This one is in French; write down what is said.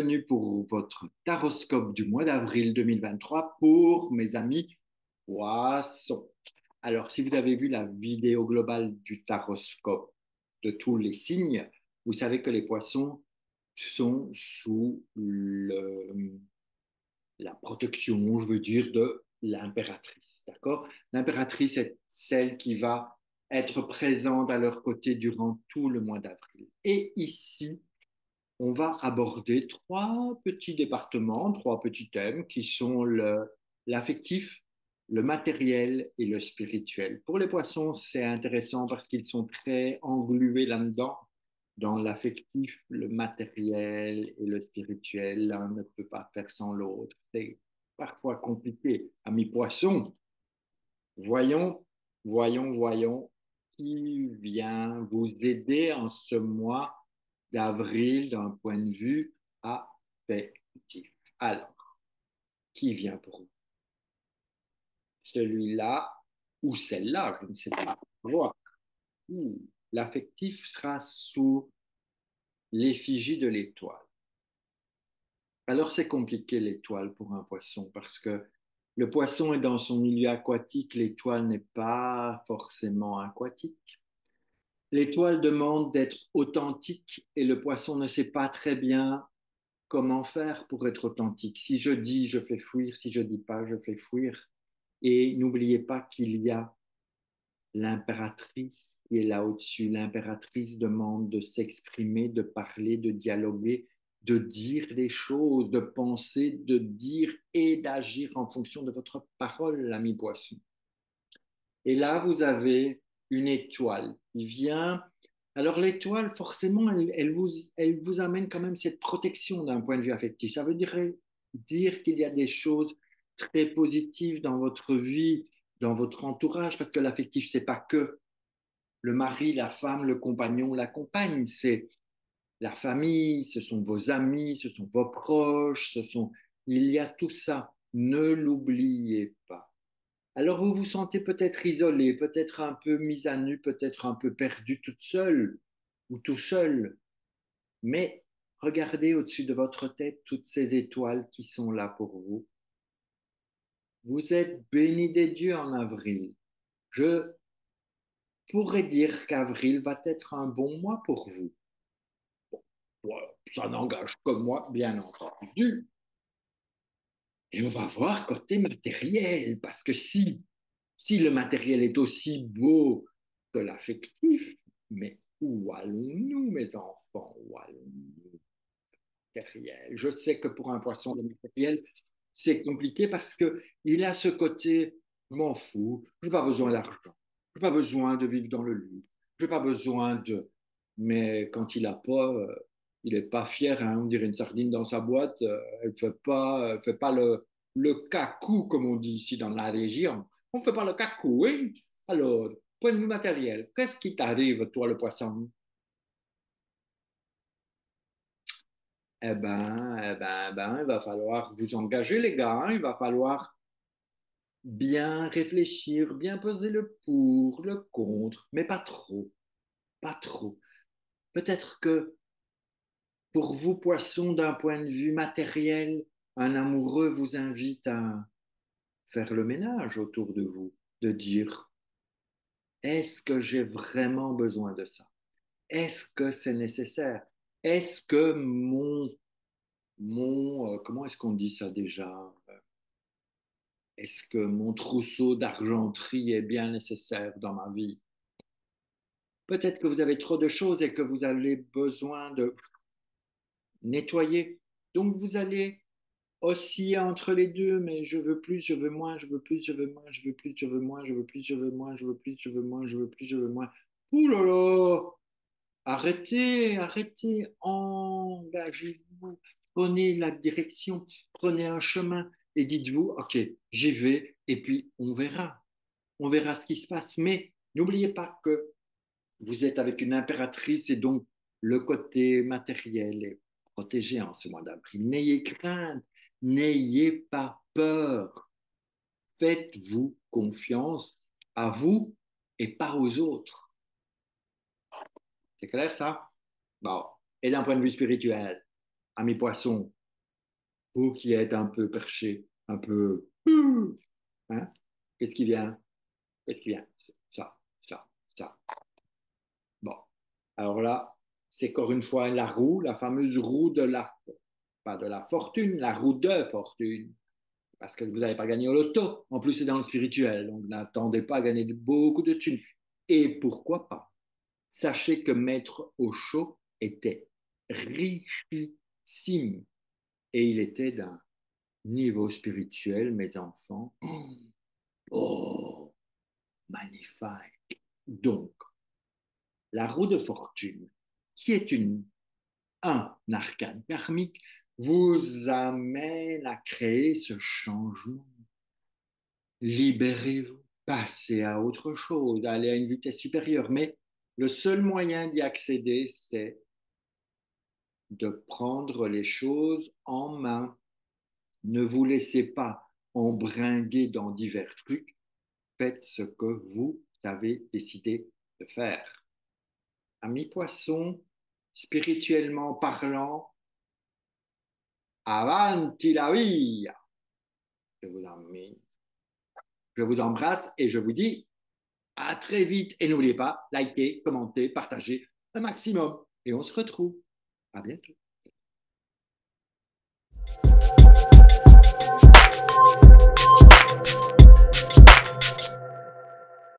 bienvenue pour votre taroscope du mois d'avril 2023 pour mes amis poissons. Alors, si vous avez vu la vidéo globale du taroscope de tous les signes, vous savez que les poissons sont sous la protection, je veux dire, de l'impératrice. D'accord? L'impératrice est celle qui va être présente à leur côté durant tout le mois d'avril. Et ici, on va aborder trois petits départements, trois petits thèmes qui sont l'affectif, le matériel et le spirituel. Pour les poissons, c'est intéressant parce qu'ils sont très englués là-dedans, dans l'affectif, le matériel et le spirituel. L'un ne peut pas faire sans l'autre. C'est parfois compliqué. Amis poissons, voyons, voyons qui vient vous aider en ce mois d'avril d'un point de vue affectif. Alors, qui vient pour vous? Celui-là ou celle-là, je ne sais pas. Voir. L'affectif sera sous l'effigie de l'étoile. Alors, c'est compliqué l'étoile pour un poisson parce que le poisson est dans son milieu aquatique, l'étoile n'est pas forcément aquatique. L'étoile demande d'être authentique et le poisson ne sait pas très bien comment faire pour être authentique. Si je dis, je fais fuir. Si je dis pas, je fais fuir. Et n'oubliez pas qu'il y a l'impératrice qui est là au-dessus. L'impératrice demande de s'exprimer, de parler, de dialoguer, de dire les choses, de penser, de dire et d'agir en fonction de votre parole, l'ami poisson. Et là, vous avez une étoile qui vient. Alors l'étoile, forcément, elle vous amène quand même cette protection d'un point de vue affectif. Ça veut dire qu'il y a des choses très positives dans votre vie, dans votre entourage, parce que l'affectif, c'est pas que le mari, la femme, le compagnon, la compagne, c'est la famille, ce sont vos amis, ce sont vos proches, il y a tout ça. Ne l'oubliez pas. Alors vous vous sentez peut-être isolé, peut-être un peu mise à nu, peut-être un peu perdu toute seule ou tout seul, mais regardez au-dessus de votre tête toutes ces étoiles qui sont là pour vous. Vous êtes béni des dieux en avril. Je pourrais dire qu'avril va être un bon mois pour vous. Voilà, ça n'engage que moi, bien entendu. Et on va voir côté matériel, parce que si le matériel est aussi beau que l'affectif, mais où allons-nous, mes enfants? Où allons-nous? Matériel. Je sais que pour un poisson, le matériel, c'est compliqué parce que il a ce côté, je m'en fous, je n'ai pas besoin d'argent, je n'ai pas besoin de vivre dans le luxe, je n'ai pas besoin de. Mais quand il n'a pas, il n'est pas fier, hein, on dirait une sardine dans sa boîte, elle fait pas le cacou, comme on dit ici dans la région. On ne fait pas le cacou, oui. Alors, point de vue matériel, qu'est-ce qui t'arrive, toi, le poisson? Il va falloir vous engager, les gars. Hein. Il va falloir bien réfléchir, bien peser le pour, le contre, mais pas trop, pas trop. Peut-être que pour vous, poissons, d'un point de vue matériel, un amoureux vous invite à faire le ménage autour de vous, de dire, est-ce que j'ai vraiment besoin de ça? Est-ce que c'est nécessaire? Est-ce que comment est-ce qu'on dit ça déjà? Est-ce que mon trousseau d'argenterie est bien nécessaire dans ma vie? Peut-être que vous avez trop de choses et que vous avez besoin de nettoyer. Donc vous allez osciller entre les deux, mais je veux plus, je veux moins, je veux plus, je veux moins, je veux plus, je veux moins, je veux plus, je veux moins, je veux plus, je veux moins, je veux plus, je veux moins. Ouh là là! Arrêtez, arrêtez, engagez-vous, prenez la direction, prenez un chemin et dites-vous, OK, j'y vais et puis on verra. On verra ce qui se passe. Mais n'oubliez pas que vous êtes avec une impératrice et donc le côté matériel est protégé en ce mois d'avril. N'ayez crainte, n'ayez pas peur. Faites-vous confiance à vous et pas aux autres. C'est clair ça? Bon. Et d'un point de vue spirituel? Amis poissons, vous qui êtes un peu perché, un peu... Hein? Qu'est-ce qui vient? Qu'est-ce qui vient? Ça, ça, ça. Bon. Alors là, c'est encore une fois la roue, la fameuse roue de la... Pas de la fortune, la roue de fortune. Parce que vous n'avez pas gagné au loto. En plus, c'est dans le spirituel. Donc, n'attendez pas à gagner beaucoup de thunes. Et pourquoi pas? Sachez que Maître Osho était richissime. Et il était d'un niveau spirituel, mes enfants. Oh, magnifique. Donc, la roue de fortune, qui est un arcane karmique, vous amène à créer ce changement. Libérez-vous, passez à autre chose, allez à une vitesse supérieure. Mais le seul moyen d'y accéder, c'est de prendre les choses en main. Ne vous laissez pas embringuer dans divers trucs. Faites ce que vous avez décidé de faire. Amis poissons, spirituellement parlant, avanti la via. Je vous embrasse et je vous dis à très vite. Et n'oubliez pas, likez, commentez, partagez un maximum. Et on se retrouve. À bientôt.